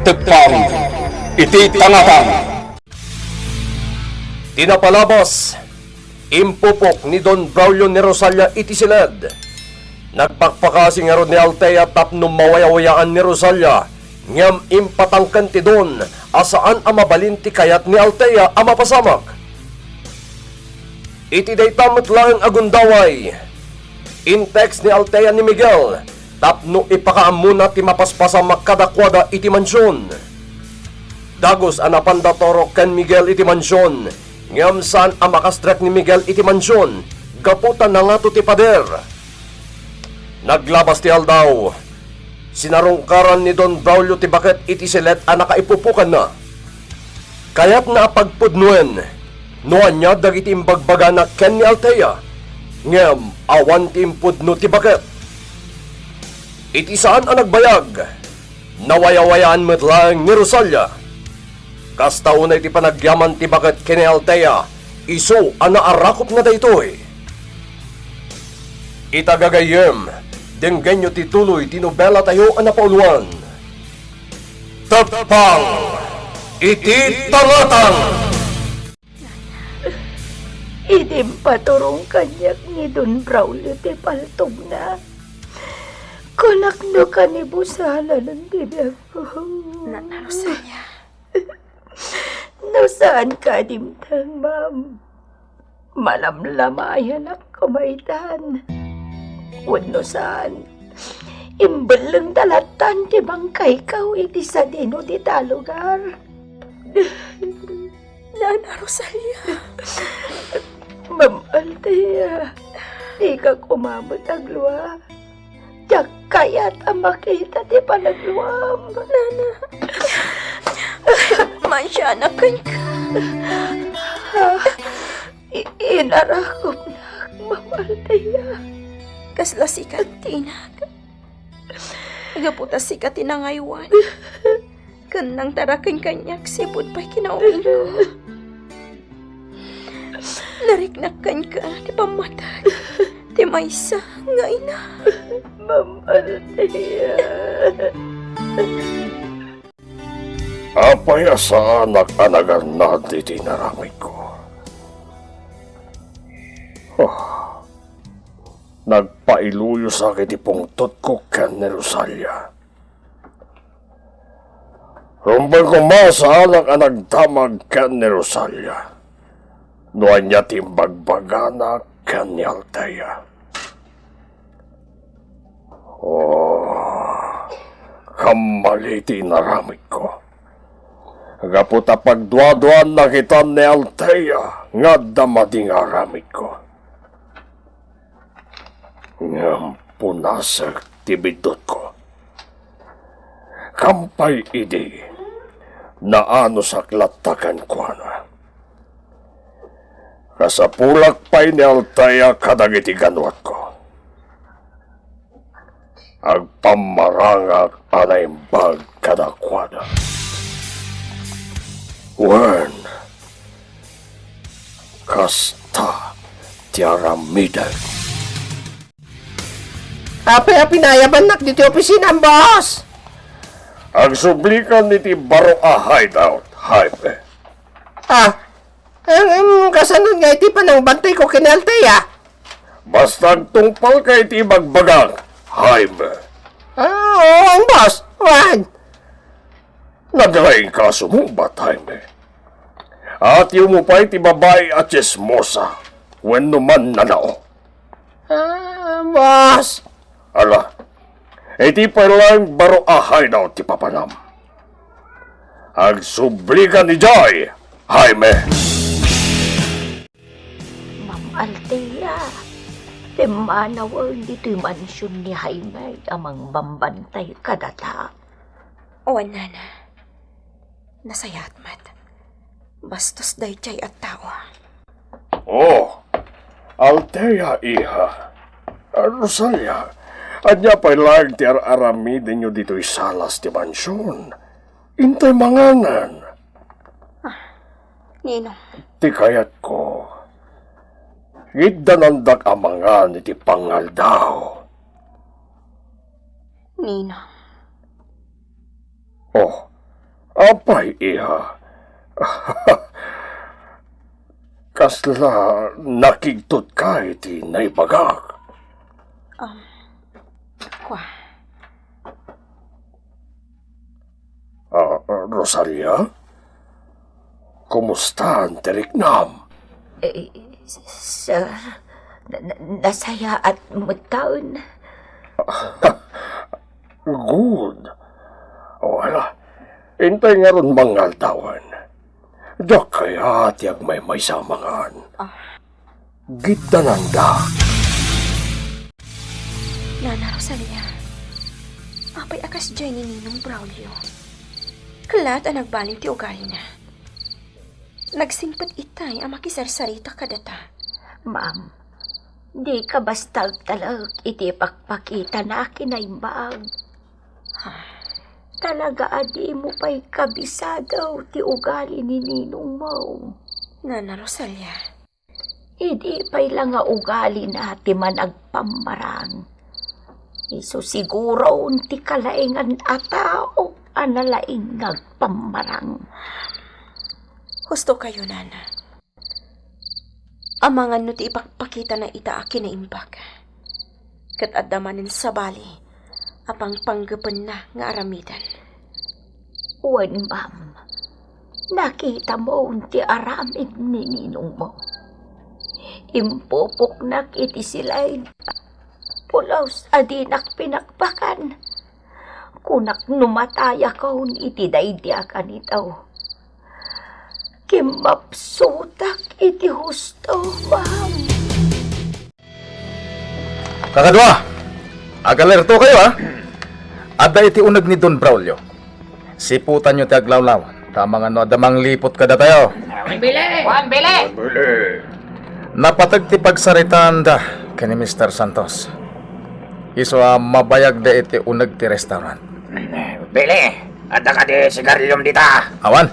tagpang iti tangatan. Tinapalabas, impupok ni Don Braulio ni Rosalia iti silid. Nagpakpakasi nga ron ni Altea tapno mawayawayaan ni Rosalia, ngam impatangkan ti Don asaan ang mabalin ti kayat ni Altea ang mapasamak. Iti daytamot lang agundaway, in text ni Altea ni Miguel, tapno ipakaamuna ti mapaspasamak kadakwada iti mansyon. Dagos anapandatoro ken Miguel iti mansyon, ngam saan ang makastrek ni Miguel iti mansyon, gaputan na nga to ti pader. Naglabas ti aldaw, sinarungkaran ni Don Braulio ti baket iti silet a nakaipupukan na. Kaya't naapagpudnuen, noan niya dagiti imbagbaga na ken ni Altea, ngem awan ti impudno ti baket. Iti saan ang nagbayag, nawayawayaan met lang ni Rosalia. Kastaunay ti panagyaman ti baket ken ni Altea, iso ang naarakop na daytoy. Itagagayem, denggenyo tituloy tinobela tayo ang napauluan. Tapang iti tangatan. Idim paturong kanyak ni Don Braulio ti paltog na. Kunakno ka ni busala ng bibig ko. Rosalia. Nasaan ka dimtang, ma'am? Malamlamayan ang kumaitan. Wano saan? Imbalang dalatan ti bangkay kaw iti sa dino di talugar. Nana Rosalia. Ma'am Altea, di ka kumamot ang luwa. Diyak kaya't ang makita ti panagluwam. Nana. Mansyana kan ka. Inarakop na, Ma'am Altea. Kasla sikat tinag. Agaputas sikat tinangaywan. Kanang tarakan kanyak sipot pa'y kinaumin ko. Nariknakan ka di pamatay. Di maysa nga ina. Ma'am Altea. Apay asa anak-anagar na iti naramay ko. Nagpailuyo sa akin ipungtot ko ken ni Rosalia. Rumbay ko sa anak damag ken ni Rosalia. Noan niya timbagbagana ken ni Altea. Kamaliti naramit ko. Gaputa pagduaduan na kita ni Altea nga damading aramit ko. Ngampunasak tibidot ko. Kampay idi na ano sa klatakan ko na. Kasapulak pa'y ni Altea kadagiti ganwat ko. Agpamarangak anaimbag kadakwada. Wen kasta tiaramidan. Apa pinayaban nak dito opisina, boss? Ang sublikan niti baro a hideout, hype. Kasanod nga iti panang bantay ko kinaltaya. Basta tungpal kay iti bagbagang, hype. Oo, boss. Wan. Naglaing kaso mo ba, hype? At yung mo pa iti babae at chismosa, when naman nanao. Boss. Ala, iti pa lang baro a hideout ti papanam. Ang sublikan ni Joy, Jaime. Ma'am Altea, timanaw dito mansyon ni Jaime amang bambantay kadata. O nana. Nasayat mat. Bastos dayjay at tawa. Altea iha. Rosalia, anya pa'y lang ti aramidin nyo dito'y salas ti mansyon. Intay manganan. Ninong. Ti kayat ko. Gidanandak amangan iti pangal daw. Ninong. Apay, iha. Kasla nakigtot ka iti naibagak. Kwa, Rosalia? Kumusta ang tiriknam? Sir, nasaya at mutaon. Good. Wala. Intay nga ron mga tawan. Diyak kaya tiyag may samangan. Gita nang da. Nana Rosalia, apay akas dyan ni Ninong Braulio. Kalat ang nagbaling ti ugali na. Nagsimpat itay ang makisarsarita kadata. Ma'am, di ka basta talag iti pakpakita na kinaimbag. Talaga adi mo pa'y kabisadaw ti ugali ni Ninong mo. Nana Rosalia, Idi pa'y lang nga ugali na ti managpamarang. Iso siguro unti kalaingan atao analaing nagpamarang. husto kayo, Nana. Amangan no ti ipakpakita na itaaki na imbag. Kat adamanin sa bali, apang panggapan na nga aramidan. Wen, ma'am. Nakita mo unti aramid ni Ninong mo. Impupok nak iti silay. Pulaws adinak pinakbakan. Kunak numataya kaun iti daidyakan itaw. Kimapsutak iti husto, ma'am. Kakadwa, agalerto kayo ha. Ada iti unag ni Don Braulio. Siputan nyo ti aglawlaw. Tamang ano, adamang lipot kada tayo. Juan, bili! Napatag ti pagsaritaan da kani Mr. Santos. Iso mabayag da iti unag ti restaurant. Bili! Ada ka di sigarilyom dita. Awan,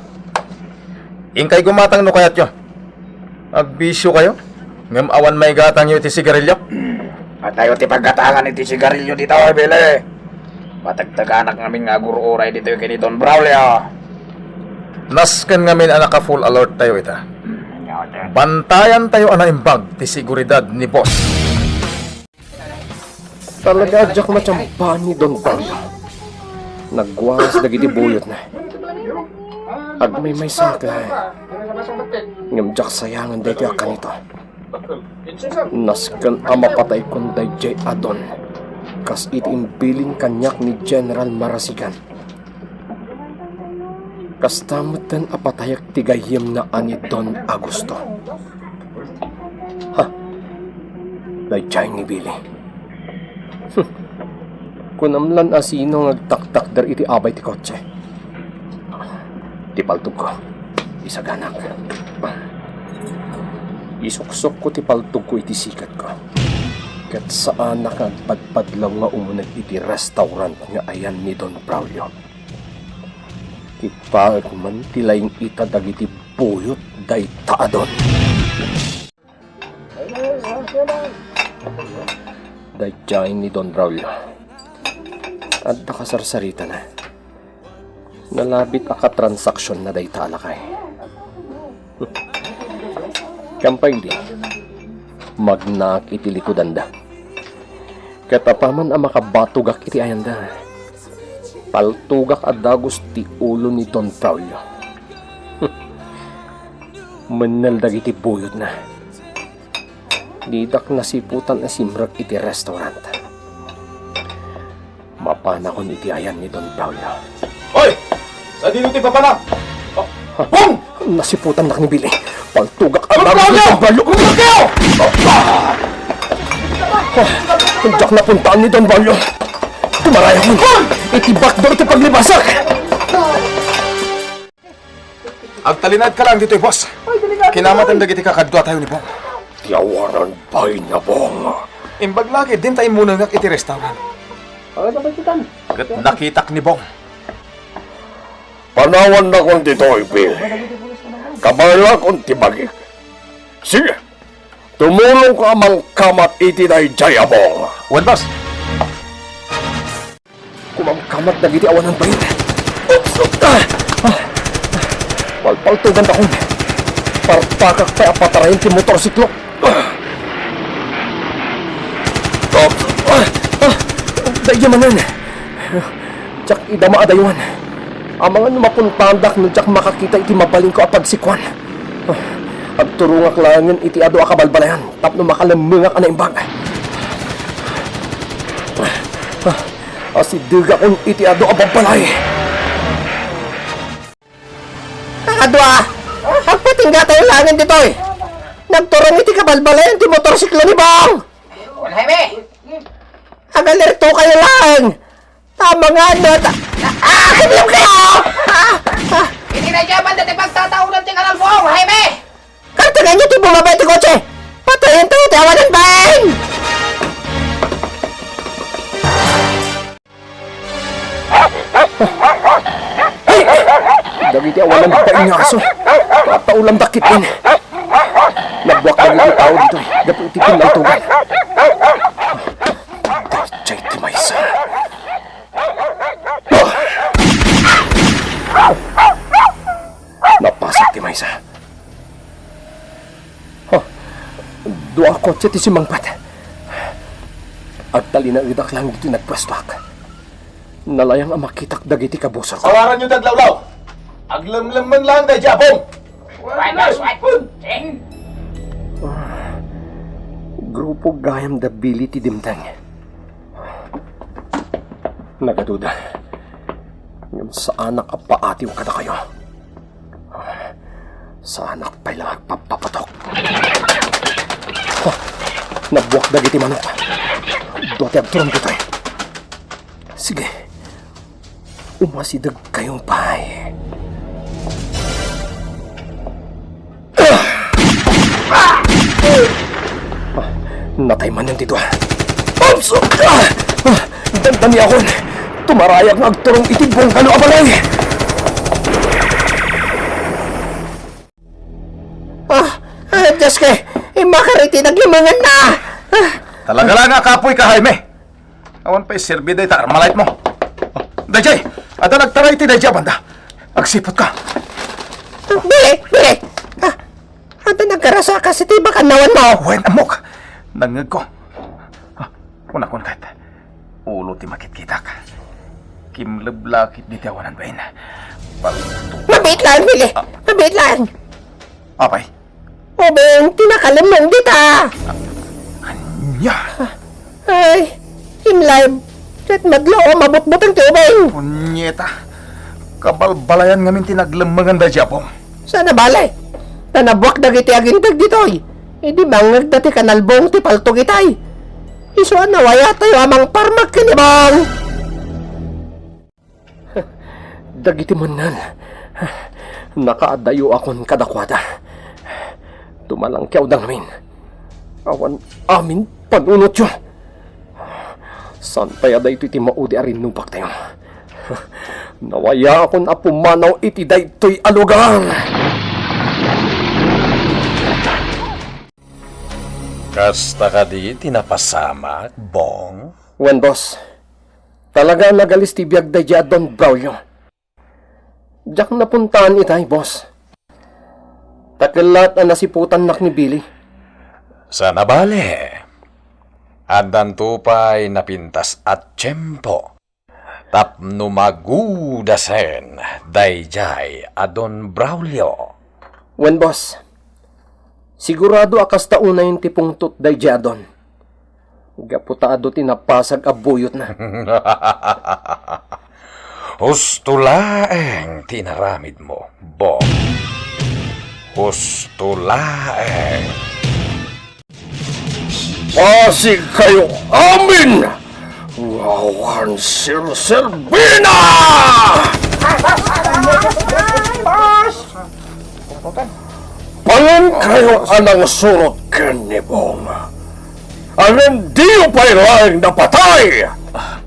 ingkay gumatang no kayat nyo. Agbisyo kayo. Ngam awan may gatang nyo iti sigarilyo. At tayo ti pagkatangan iti sigarilyo dita, bili. Matagtaganak namin nga guru-uray dito yung kini Don Braulio. Nasken ngamin anaka full alert tayo ita. Bantayan tayo ana imbag ti seguridad ni boss. Talaga adyak matsampa ni Don Braulio. Nagwaras dagiti buyot na. Agmay may sakay. Ngamjak sayangan dito akan ito. Nasken amapatay kon dayjay adon. Kas itimbiling kanyak ni General Marasigan. Kas tamutan apatayak tigayim na ani Don Agusto. Ha? Dayjay ni Billy. Kunamlan asino ngagtaktak dar iti abay ti kotse. Ti paltog ko. Isaganak. Isuksok ko ti paltog ko iti sikat ko. Kat saan nakagpadpadlaw nga umunag iti restaurant nga ayan ni Don Braulio. Ipag man tilayng itadag iti buyot day taadon. Day ni Don Braulio. At nakasarsarita na. Nalabit aka transaksyon na day talakay. Kampay di. Magnak iti likudan da. Katapaman ang makabatugak iti ayanda. Paltugak adagos ti ulo ni Don Braulio. Manaldag iti buyod na. Didak nasiputan na simrag iti restaurant. Mapanakon iti ayan ni Don Braulio. Hoy! Sa dito ti papala! Bong! Nasiputan na ni Billy. Paltugak adagos ni Don Braulio. Diyak na puntaan ni Don Braulio. Tumaraya ko. Iti backdoor iti paglibasak. Agtalinad ka lang dito, boss. Kinamatan dagiti kakadwa tayo ni Bong. Tiyawaran pa'y na Bong. Imbag lagi, din tayo muna ngak iti restaurant. Gat nakitak ni Bong. Panawan na kong dito, Bill. Kabala kong tibagik. Sige, tumulong ka mang kamat iti na Jayabong. Wan, boss. Kumangkamat na giti awan ng bayin. Palpaltugan akong partakak pa apatarayin ti motorsiklo. Daya manan. Tsak idama adayuan. Ang mga mapuntandak no tsak makakita iti mabaling ko apagsikwan. At turungak langan iti ado akabalbalayan. Tapno makalamungak anaimbag. Asidiga kong iti ado ababalay. Adwa! Agpatingga tayo langin dito eh! Nagturong iti kabalbalayan ti motorsiklo ni Bong! Wala, Jaime! Agalerto kayo lang! Tama nga na! Kanilang kayo! Hindi na dyaman dati pagtataunan ti kanal mo, Jaime! Kartagan niyo ti bumabay ti kotse! Patayin tayo ti awan ng bang! Dagiti awan ng bang nga aso! Pataulang dakit din! Nagbuwak na ito tao dito eh! Daputikin ng tugan! Dachay ti maysa! Napasok ti maysa! Dua kotse ti simangpat. Agtali na idak lang dito nagpwestak. Nalayang ang makitak dagiti kabusor ko. Sawaran nyo taglawlaw! Aglamlaman lang day Jabong! Grupo gayam da bili ti dimtang. Nagaduda. Yung sa anak apaatiw kada kayo. Sa anak pa'y lang agpapapatok. Nabuwak dagiti manok. Dote agturong dito eh. Sige. Umasidag kayong pay. Natay man yan dito. Pamso! Dandani ako. Tumarayak ng agturong itibong kano abalay. Diyos ka. Makariti naglimangan na. Talaga lang nga kapoy ka, Jaime! Awan pa'y sirbi day ta, armalite mo! Dajay! Ada nagtaray ti Dajay, banda! Agsipot ka! Bili! Ada nagkarasa ka si tiba kanawan mo. Wen amok! Nangag ko! Kunakon kahit ulo ti makit-kita ka. Kimlablakit di tiawanan ba yun? Mabit lang, Bili! Mabit lang! Apay? Ubeng, tinakalamang dita! Nya! Ay, himlive! Kahit madloo, mabutbut ang tubeng! Punyeta! Kabalbalayan ngamin tinaglamangan da Japong. Sana balay? Nanabuak dagiti agintag ditoy. E di bangag dati kanalbong ti paltog itay. Iso nawaya tayo amang parmak kanibang. Dagiti manan. Nakaadayo akon kadakwada. Tumalang kiyaw dang amin. Awan amin panunot yun. San payada ito iti maudi arin nupak tayo. Nawaya akon apumanaw iti daytoy alugang. Kasta ka di tinapasamak, Bong? Wen, boss. Talaga nagalis ti biyag day Don Braulio. Diyak napuntaan itay, boss. Takilat na nasiputan nak ni Billy. Sana bale. Adan tupay napintas at tiyempo. Tapno magudasen, dayjay adon Braulio. Wen, boss. Sigurado akas tauna yung tipong tut day Don. Gaputaado tinapasag abuyot na. Husto laeng tinaramid mo, Bong. Husto laeng. Pasig kayo amin! Wawan Sir Serbina! Palan kayo anang surot kanibong. Anong diyo pa'y laing napatay!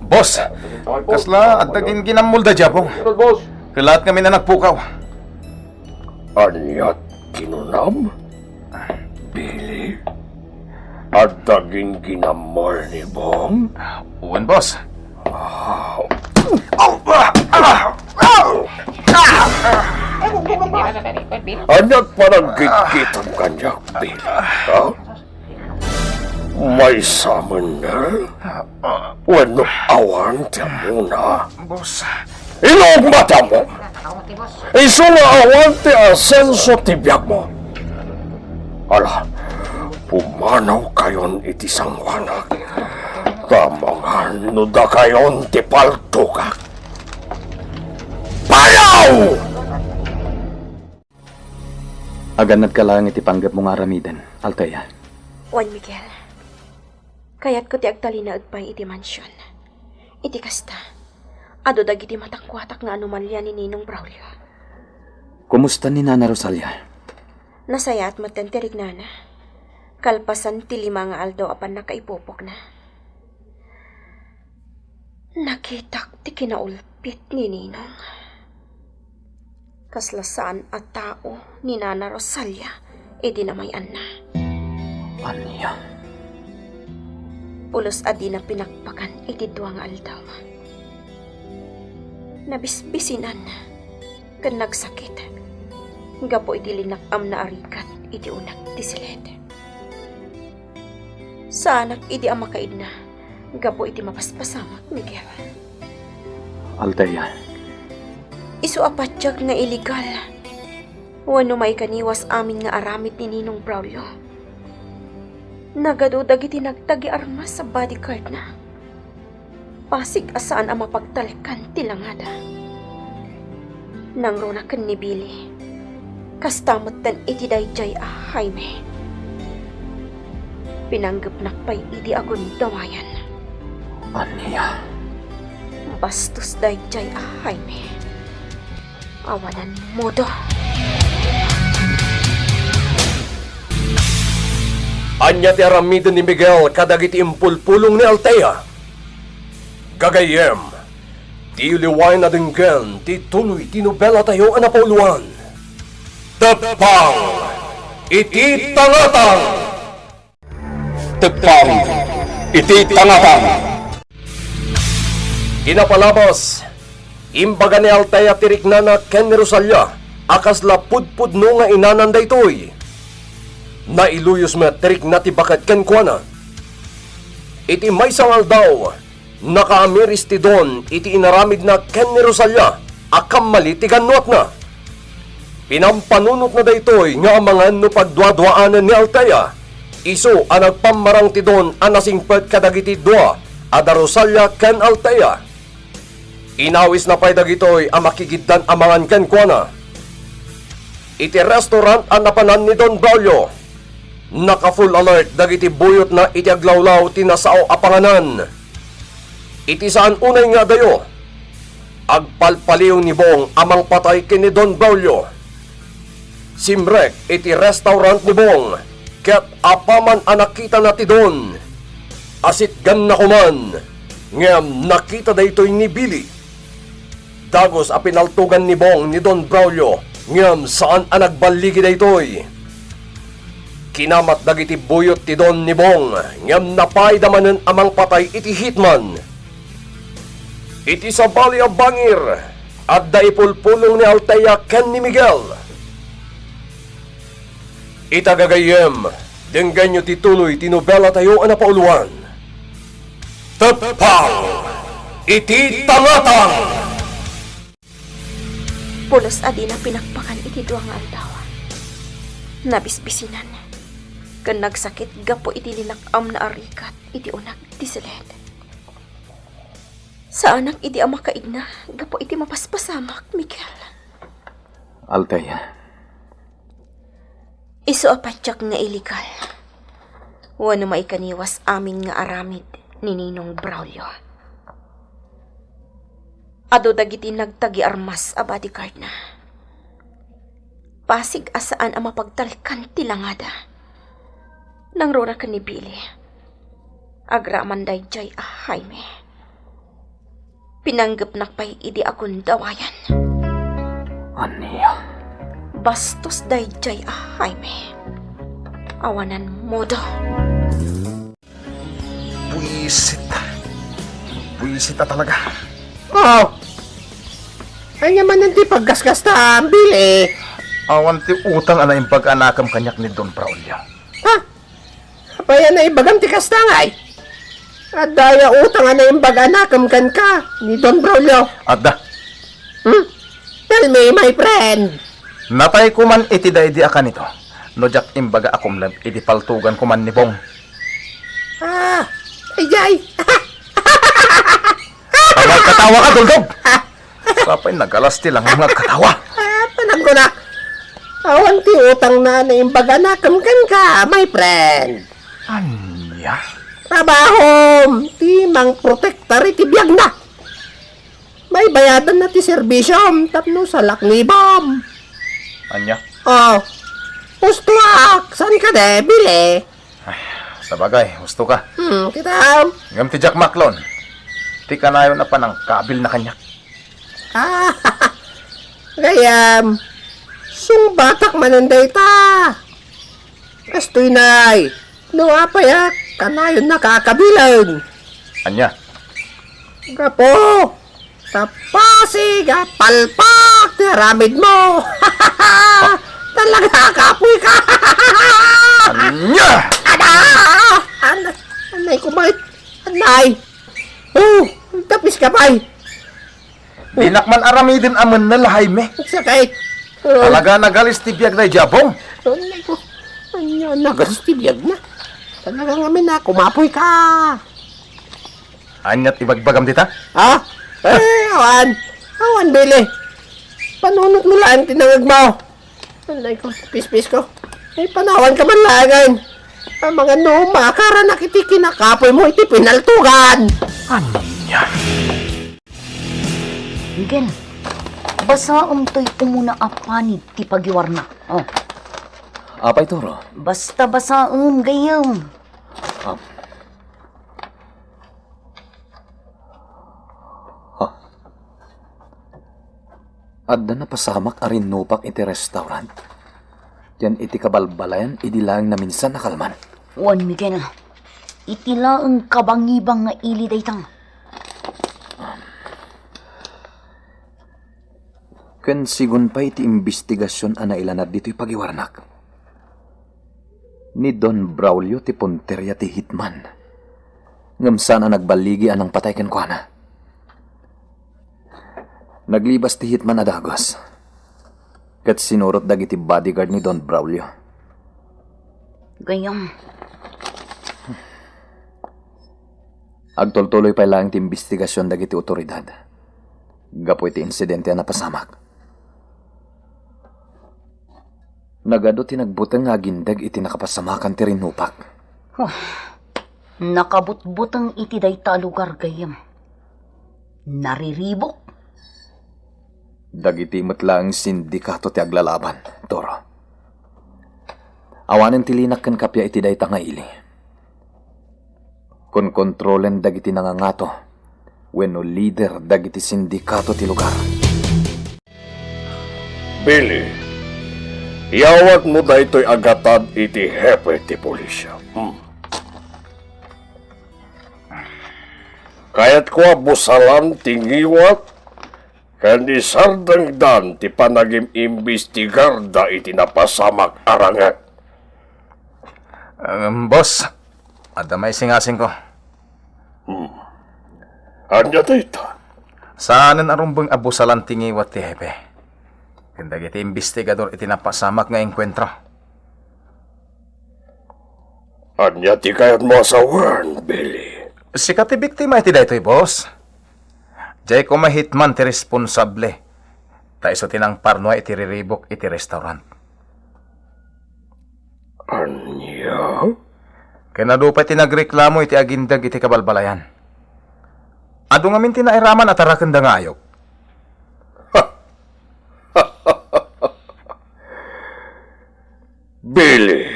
Boss! Kasla, at naging ginamul da Japong. Kalat kami na nagpukaw. Anyat kinunam? Billy? At naging ginamol ni Bong? Uwan, boss. Anyag parang gigitang kanyang pila. Ha? May summoner? Wano awan tiya muna. Boss. Ilog mata mo! Iso nga awan ti asenso tibiyag mo. Ala, pumanaw kayon iti sangwanag. Kamangan nuda kayon ti paltukak. Payaw! Aganad ka lang iti panggap mong aramidan, Althea. Juan Miguel, kayat ko ti agtalinaad pa'y iti mansyon. Iti kasta, ado dagiti matangkwatak nga anomalya ni Ninong Braulio. Kumusta ni Nana Rosalia? Nasaya at matenterig na. Kalpasan ti 5 nga aldaw apan nakaipupok na. Nakitak ti kinaulpit ni Ninong. Kaslasaan at tao ni Nana Rosalia, dinamayan na. Anya? Pulos adi na pinakpakan iti 2 nga aldaw. Nabisbisinan, kan nagsakit. Gapo iti linakam na arikat iti unak ti silid. Sa anak iti amakaid na, gapo iti mapaspasamak, Miguel. Althea, Isu apatsyag nga iligal. Wano may kaniwas amin nga aramid ni Ninong Braulio. Nagadudag iti nagtagi armas sa bodyguard na. Pasig asaan ang mapagtalkan tilangada. Nang ronakan ni Billy, kastamot tan iti dayjay Jaime. Pinanggap nakpay iti agon dawayan. Anya? Bastos dayjay Jaime. Awanan modo. Anya ti aramidon ni Miguel kadagiti impulpulong ni Althea. Gagayem, ti liway na dinggan, ti tuloy ti nobela tayo anapauluan. Tepang, iti tangatang! Tepang, iti tangatang. Inapalabas, imbaga ni Althea tirikna na ken ni Rosalia, akas lapudpud no nga inanan daytoy. Nailuyos met tirik na ti bakat ken kuana. Iti may sangal daw, nakaamiris ti don iti inaramid na ken ni Rosalia, akam mali ti ganwat na. Pinampanunot na daytoy nga amangan no pagdwadwaanan ni Althea. Iso ang nagpamarang ti don anasingpet kadagiti dua, ada Rosalia ken Althea. Inawis na pay dagitoy ang makikiddan amangan ken kuana. Iti restaurant ang napanan ni Don Braulio. Naka-full alert dagiti buyot na iti aglawlaw tinasao apanganan. Iti saan unay nga dayo. Agpalpaliw ni Bong amang patay kini Don Braulio. Simrek iti restaurant ni Bong. Ket apaman anakita na ti Don. Asit gan na kuman. Ngem nakita daytoy ni Billy. Dagos a pinaltugan ni Bong ni Don Braulio. Ngem saan ang nagbaligi daytoy. Kinamat dagiti buyot ti Don ni Bong, ngem napay damanen amang patay iti hitman. Iti sabali a bangir, at daipulpulong ni Althea ken ni Miguel. Itagagayem, denggan nyo tituloy tinobela tayo ang napauluan. Tepang, iti tangatang! Pulos adi na pinakpakan iti 2 nga aldaw. Nabisbisinan. Kan nagsakit gapo iti linakam na arikat iti unak ti silid. Sa anak iti amakaid na gapo iti mapaspasamak, Miguel. Althea, Isu apatyak nga iligal. Wano maikaniwas amin nga aramid ni Ninong Braulio. Ado dagiti nagtagi armas a bodyguard na. Pasig asaan ang mapagtalkan tilangada. Nang rona ka ni Billy. Agraman dayjay Jaime. Pinanggap nakpay idi akong dawayan. anya? Bastos dayjay Jaime. Awanan modo. Buisit. Buisit na talaga. Oh! Ay naman hindi paggasgas ta, Billy. Awan ti utang ana yung pag-anakam kanyak ni Don Braulio. Ha? Apaya na ibagam ti kastangay. At daya utang na yung baganakam kan ka ni Don Braulio. Adda, Tell me, my friend. napay ko man iti daidi akan ito. No jak imbaga akom lang iti paltugan ko man ni Bong. Ayay. Pagay katawa ka, Duldog! Sapay nagalasti lang ang nagkatawa. Tanag ko na. Awan ti utang na yung baganakam kan ka, my friend. Anya? Trabahom, ti mang protektar iti biyag na. May bayadan na ti serbisyom, tapno sa laknibam. Anya? Oh, pustuak, saan ka de, bili? Sa bagay, gusto ka. Kita, Ngam ti Jack Maclon. Ti kanayo na pa ng kabil na kanyak. gayam, sumbatak mananday ta. Kastoy nay, no apayak, kanayon nakakabilan. Anya? Gapo, tapasi, gapalpak, tiramid mo. Talaga kapoy ka. Anya! Anay kumait. Anay. Oh, tapis ka pa'y. Dinakman aramidin aman na lahay me. Sakay. Talaga nagalis ti biyag na jabong. Anay ko. Anya, nagastibiyag na. Talaga nga na, kumapoy ka. Anya't ibagbagam dita? Ha? Awan. Awan, Billy. Panunot mo lang tinangag mo. Anay ko, pis-pis ko. Ay, panawan ka man lagan. Ang mga numakara na kiti kinakapoy mo, iti pinaltugan. Anya? Miguel, basa to'y umuna apanid ti pagiwarna. Oh, Apay toro. basta basa gayam. Adda na pasamak arin nupak iti restaurant. Yan iti kabalbalayan, idi lang na minsan nakalman. Wan, Miguel, itila ang kabangibang nga ili daytang. Ken sigun pa iti investigasyon ana ilanad dito'y pagiwarnak. Ni Don Braulio ti Ponteria ti Hitman. Ngam sana nagbaligi anang patay ken kuana. Naglibas ti Hitman adagos. Ket sinurot dagiti bodyguard ni Don Braulio. Gayam, Agtultuloy pa lang ti investigasyon dagiti otoridad. Gapo iti insidente na pasamak. Nagado ti nagbutang nga gindag iti nakapasamakan ti rinupak. nakabutbutang iti dayta lugar gayam. Nariribok. Dagiti metlang sindikato ti aglalaban, Toro. Awanen ti linak ken kapya iti dayta nga ili. Kun kontrolen dagiti nangangato, wenno leader dagiti sindikato ti lugar. Billy, yawat mo daytoy agatad iti hepe ti pulisya. Kayat ko abusalan tingiwat, kandi sardangdan ti panagim imbestigar da iti napasamak arangat. Boss, adda may singasing ko. Anya dayta? Saanan arumbang abusalan tingiwat ti hepe. Kanda iti investigador iti napasamak nga enkwentro. Anya ti kayat mo asawan, Billy? Sikat ti biktima iti daytoy, boss. Jay ko mahitman ti responsable. Ta iso tinang parnoa iti riribok iti restaurant. Anya? Kinadupay ti nagreklamo iti agindag iti kabalbalayan. Ado nga minti na iraman at arakan da nga ayok. Billy,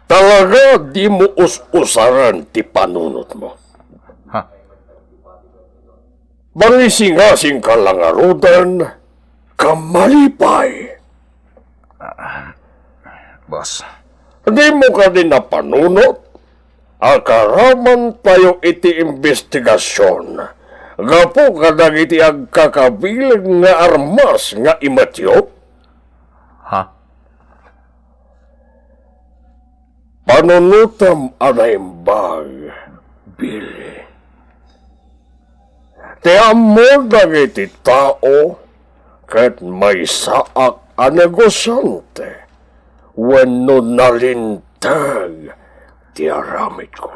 talaga di mo us-usaran ti panunot mo. Ha? Bangisingasing ka lang arudan, kamalipay. Boss, Di mo ka din napanunot, akaraman tayo iti investigasyon, Gapo ka dagiti agkakabilag nga armas nga imatyo? Ha? Panunutam anaimbag, Billy. Ti amor dagiti tao ket may saak a negosyante wenno nalintag ti aramid ko.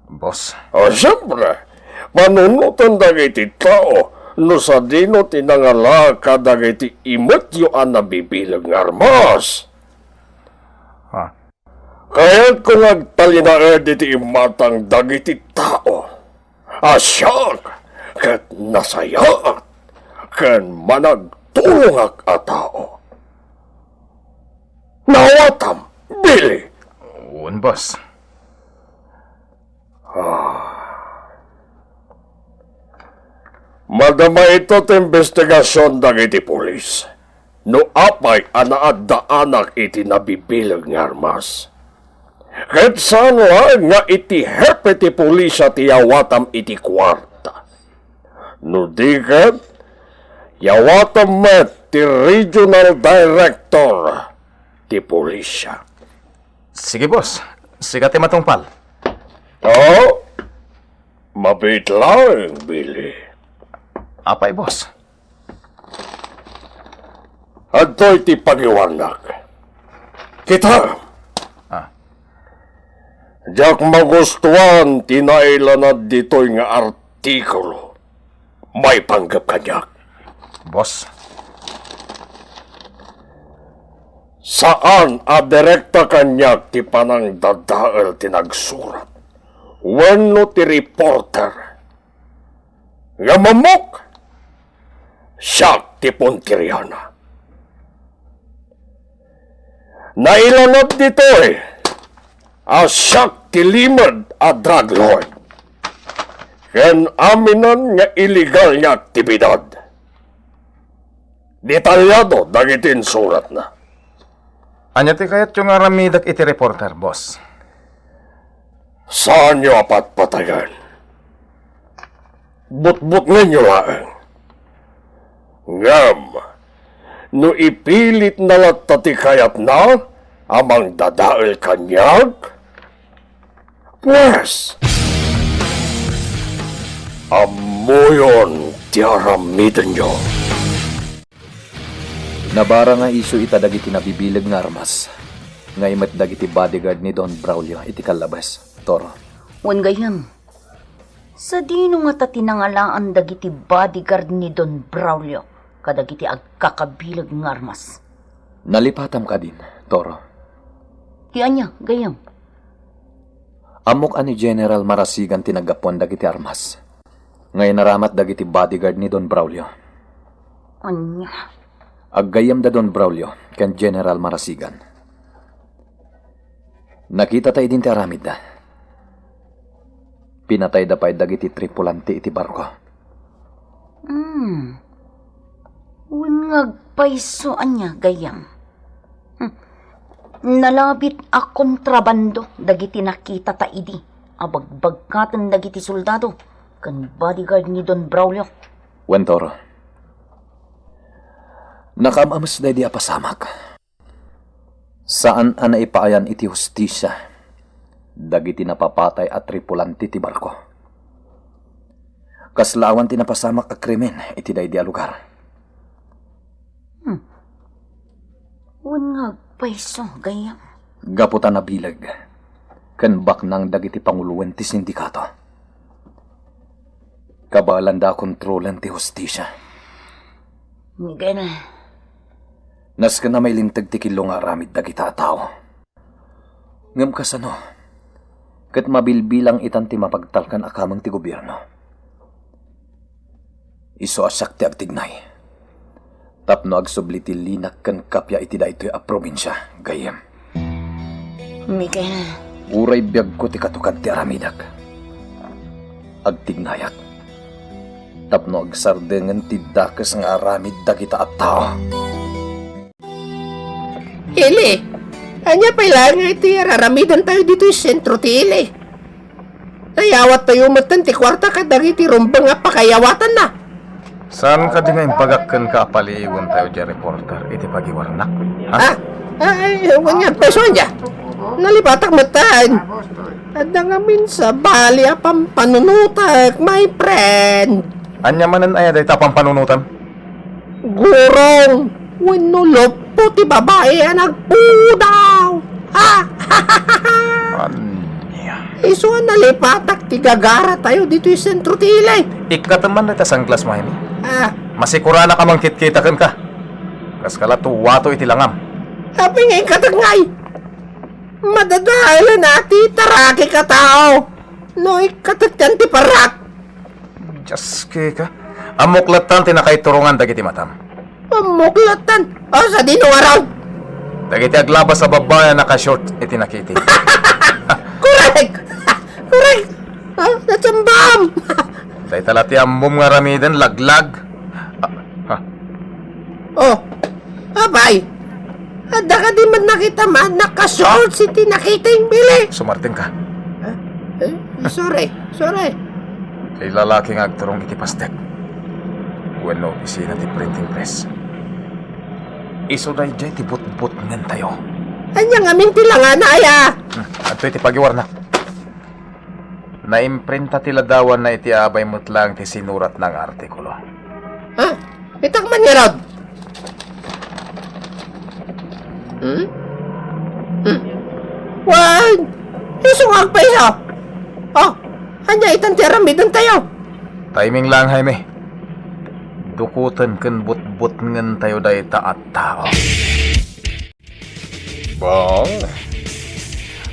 Boss, O siyempre, manunutan dagiti tao no sa dino tinangala ka dagiti imutyo ang nabibilag nga armas. ha? Kaya't kung agtalinaed iti imatang dagiti tao, asyak ket nasayaat ken managtulong a tao. Nawatam, Billy! Un, boss. Madama ito investigasyon dagiti pulis. No apay anaadaanak iti nabibilag nga armas. Ket saan nga iti hepe ti pulisya ti yawatam iti kwarta. No di ket, yawatam met ti regional director ti pulisya. Sige, boss. Sigat matungpal. Oh, mabit lang, Billy. Apay, boss. Adto'y ti pagiwanak. Kita! Diyak magustuhan tinailanad dito'y nga artikulo. May panggap kanyak. Boss. Saan a direkta kanyak ti panang dadael tinagsurat? Wenno ti reporter. Nga mamok. Siya ti Pontiryana. Nailanad dito'y asyak ti limad a drug lord. Ken aminan nga illegal nga aktibidad. Detalyado dagitin surat na. Anya ti kayat yung aramidak iti reporter, boss. Saan nyo apat patayan? But-but ninyo laeng. Ngam, no ipilit na latati kayat na, amang dadael kanyag? Pues, amuyon ti aramidan nyo. Nabara nga iso ita dagiti nabibilag nga armas. Nga imat dagiti bodyguard ni Don Braulio iti kalabas. Toro. Wan gayam. Sa dino nga ta tinangalaan dagiti bodyguard ni Don Braulio kadagiti agkakabilag nga armas. Nalipatam ka din, Toro. Ti anya, gayam. Amok ani General Marasigan tinagapon dagiti armas. Ngay naramat dagiti bodyguard ni Don Braulio. Anya. Aggayam da Don Braulio ken General Marasigan. Nakita tayo din ti aramid da. Pinatay da pa'y dagiti tripulante iti barko. Wangag paiso anya, gayam. Nalabit a kontrabando dagiti nakita ta idi. Abagbagkatan dagiti soldado kan bodyguard ni Don Braulio. Wentoro. Nakamamas na di apasamak. Saan ana ipaayan iti hustisya? Dagiti napapatay at tripulante ti barko. Kaslawan ti napasamak a krimen iti daydi a lugar. Wangag paiso, gayam. Gaputan na bilag. Kanbak ng dagiti panguluan ti sindikato. Kabalan da kontrolan ti hustisya. Miguel. Nas ka na may lintag ti kilong aramid dagita tao. Ngam kasano, kat mabilbilang itan ti mapagtalkan akamang ti gobyerno. Iso asyak ti agtignay. Tapno agsubli ti linak kan kapya iti da ito'y a probinsya, gayem. Miguel. Uray biyag ko ti katukad ti aramidak. Agtignayak. Tapno agsardengan ti dakas nga aramid dagita at tao. Ili, anya pa ilang iti raramidan tayo dito sa sentro ti Ili. Nayawat tayo matan ti kwarta ka dagiti rumbang nga pakayawatan na. Saan ka di nga impagakkan ka apaliiwan tayo di reporter iti pagiwarnak? Ha? Ay, huwag nga peso niya. Nalipatak matan. At nangamin sa bali apang panunutak, my friend. Anya manan ay day tapang panunutan? Gurong, winulop po ti babae ang nagpudaw. Ha? Anya? Iso nalipatak ti gagara tayo dito yung sentro ti ilay. Ikataman na sangklas mo, Jaime. Masikura na ka mang kitkitakan ka. Kas kala tuwato iti langam. Sabi ngayon katagngay. Madadahilan nati taraki ka tao. No ikatagyan ti parak. Diyos ka. Amuklatan tinakaiturungan dagiti matam. Pamuklatan. O sa dino araw. Dagiti aglabas sa babae naka-short iti nakiti. Correct. Correct. Natsambam. Day talati amom nga ramidan laglag. Oh, abay. Ada ka di man nakita man, naka-short si tinakita yung bili. Sumarting ka. Sorry. Kay lalaki nga agturong iti pastek. Bueno, opisina ti printing press. Iso day jay ti but-but ngan tayo. Anya nga mintilangan na aya. Ato iti pagiwar na. Naimprinta ti ladawan na iti abay mutlang ti sinurat ng artikulo. Ha? Itak man niya Rod. Wan! Isungag pa isa. Oh, anya itantiaramidan tayo. Timing lang, Jaime. Dukutan ken but-but ngan tayo day taat tao. Bong,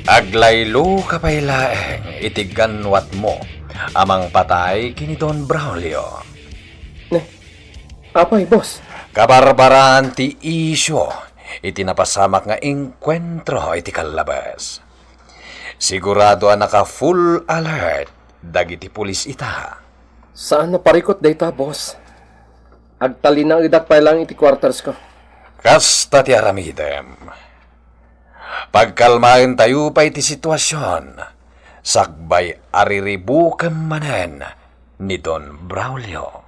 aglaylo kapaylaeng itiganwat mo amang patay kini Don Braulio. Apay, boss. Kabarbaran ti isyo, iti napasamak nga enkwentro iti kalabas. Sigurado naka full alert, dagiti pulis ita. Saan naparikot data, boss? Agtali na idak pa lang iti quarters ko. Kasta ti aramidem. Pagkalmain tayo pa iti sitwasyon, sakbay ariribukam manen ni Don Braulio.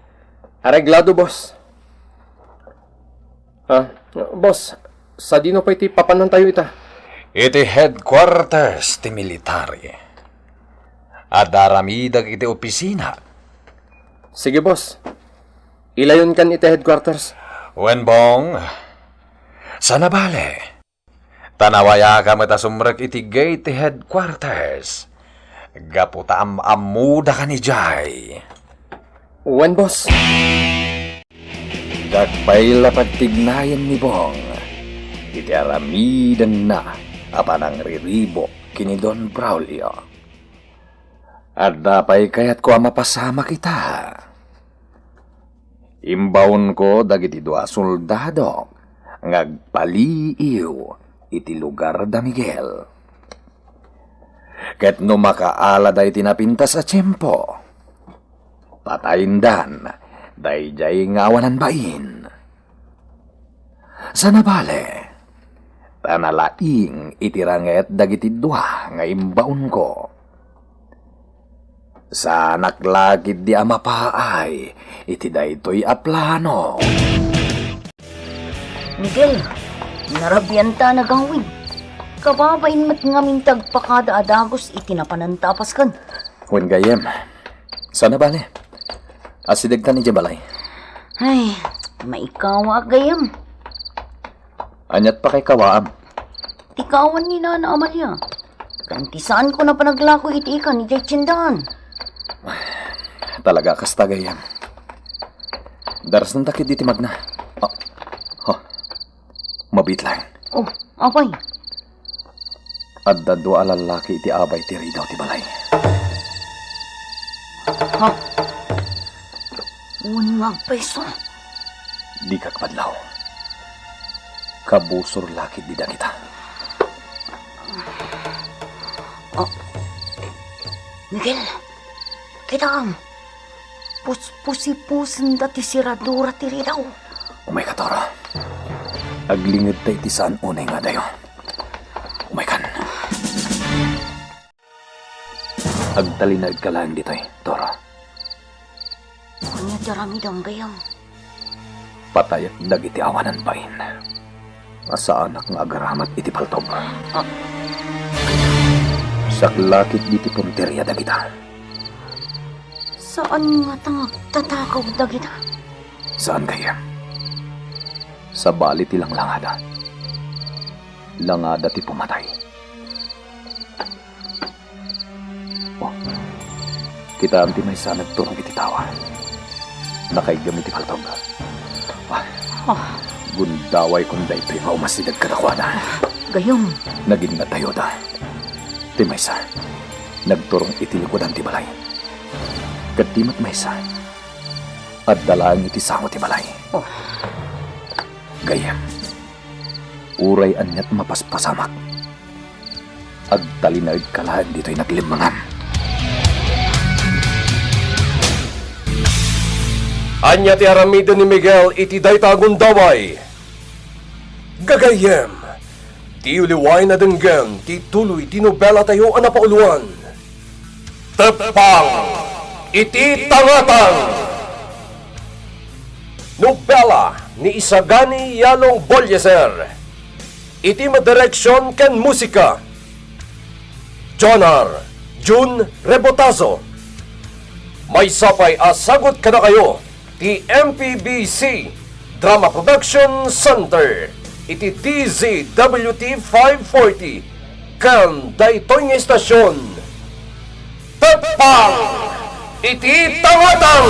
Areglado, boss. Boss, sa dino pa iti papanan tayo ita? Iti headquarters ti military. Adaramidag iti opisina. Sige, boss. Ilayon kan iti headquarters. Wenbong, sana bale. Tanawaya ka mata sumrek iti gate ti headquarters. Gaputa amuda ka ni Jai. Wen, boss. Gagpay lapagtignayan ni Bong. Iti aramidan na apanang riribo kini Don Braulio. At dapay kayat ko mapasama kita. Imbawon ko dagiti dua soldado ngagpaliiw iti lugar da Miguel. Ket no makaala day tinapintas sa tiyempo. Patayin dayjay ngawanan bain. Sana bale, tanalaing itiranget dagiti dua nga imbaon ko. Sa naklagid di amapaay, iti daytoy aplano. Miguel, narabiyanta na gawin. Kababain mat ngamin tagpakada adagos itinapanantapas kan. Wen gayem, sana bale, asidag ka ni Jabalay. Ay, maikawa gayam. Anyat pa kay kawaam. Tikawan ni Nana Amalia. Kantisaan ko na panaglako iti ikan ni Jay Chindahan. Talaga kasta gayem. Daras ng takid diti magna. Mabit lang. Oh, apay. At dadwa alalaki iti abay ti ridaw ti balay. Ha? Unwag peso. Di kakpadlaw. Kabusor lakid di kita. Oh. Miguel, kita ang puspusi-pusin dati siradura ti ridaw. Umay katoro. Aglingid tayo iti saan unay nga dayo. Umay kan. Agtalinag ka lang dito'y, Toro. Kanya darami dang gayam. Patay at dagiti awanan bain. Asa anak nga agaramat iti paltob. Saklakit diti punteriya dagita. Saan nga tangag tatakaw dagita? Saan kaya? Sa balit ilang langada. Langada ti pumatay. Oh, kita ang timay sa nagturong iti tawa. Nakaigamit ti paltob. Gundaway kung da ito'y maumasidag kadakwana. Gayom. Naging natayoda. Timaysa, nagturong itilikodan ti balay. Katimat maysa, at dalaan iti sango ti balay. Gayam, uray anyat mapaspasamak. Agtalinaid kalahan dito'y naglimangan. Anya ti aramido ni Miguel iti daytagon daway. Gagayem, ti uliway na denggan, ti tuloy ti nobela tayo anapauluan. Tepang, iti tangatang. Nobela ni Isagani Yalong Bolyeser. Iti madireksyon ken musika. Jonar Jun Rebotazo. May sapay asagot ka na kayo ti MPBC Drama Production Center. Iti DZWT 540 kan daytoy nga istasyon. Tepang! Iti tangatang!